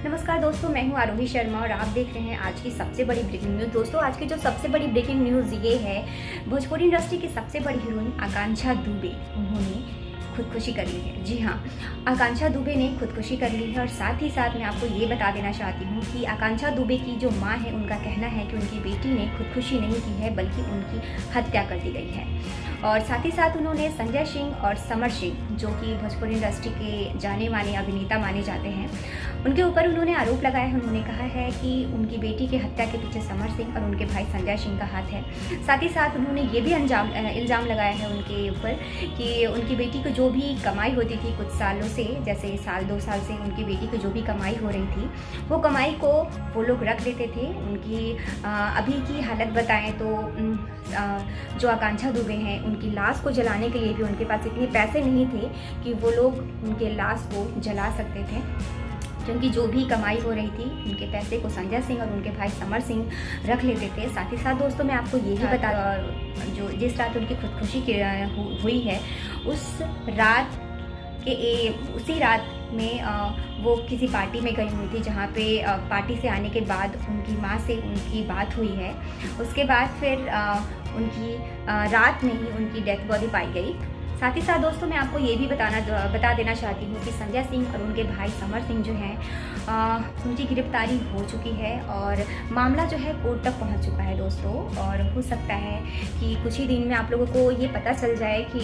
नमस्कार दोस्तों, मैं हूं आरोही शर्मा और आप देख रहे हैं आज की सबसे बड़ी ब्रेकिंग न्यूज़। दोस्तों, आज की जो सबसे बड़ी ब्रेकिंग न्यूज़ ये है, भोजपुरी इंडस्ट्री की सबसे बड़ी हीरोइन आकांक्षा दुबे, उन्होंने खुदकुशी कर ली है। जी हाँ, आकांक्षा दुबे ने खुदकुशी कर ली है और साथ ही साथ मैं आपको ये बता देना चाहती हूँ कि आकांक्षा दुबे की जो माँ है, उनका कहना है कि उनकी बेटी ने खुदकुशी नहीं की है बल्कि उनकी हत्या कर दी गई है। और साथ ही साथ उन्होंने संजय सिंह और समर सिंह, जो कि भोजपुरी इंडस्ट्री के जाने माने अभिनेता माने जाते हैं, उनके ऊपर उन्होंने आरोप लगाया है। उन्होंने कहा है कि उनकी बेटी की हत्या के पीछे समर सिंह और उनके भाई संजय सिंह का हाथ है। साथ ही साथ उन्होंने ये भी इल्ज़ाम लगाया है उनके ऊपर कि उनकी बेटी को जो भी कमाई होती थी कुछ सालों से, जैसे साल 2 साल से उनकी बेटी को जो भी कमाई हो रही थी, वो कमाई को वो लोग रख लेते थे। उनकी अभी की हालत बताएं तो जो आकांक्षा दुबे हैं, उनकी लाश को जलाने के लिए भी उनके पास इतने पैसे नहीं थे कि वो लोग उनके लाश को जला सकते थे, क्योंकि जो भी कमाई हो रही थी उनके पैसे को संजय सिंह और उनके भाई समर सिंह रख लेते थे। साथ ही साथ दोस्तों, मैं आपको ये भी बता जो जिस रात उनकी खुदकुशी हुई है, उसी रात में वो किसी पार्टी में गई हुई थी, जहाँ पे पार्टी से आने के बाद उनकी माँ से उनकी बात हुई है। उसके बाद फिर उनकी रात में ही उनकी डेथ बॉडी पाई गई। साथ ही साथ दोस्तों, मैं आपको ये भी बता देना चाहती हूँ कि संजय सिंह और उनके भाई समर सिंह जो हैं, उनकी गिरफ्तारी हो चुकी है और मामला जो है कोर्ट तक पहुँच चुका है दोस्तों। और हो सकता है कि कुछ ही दिन में आप लोगों को ये पता चल जाए कि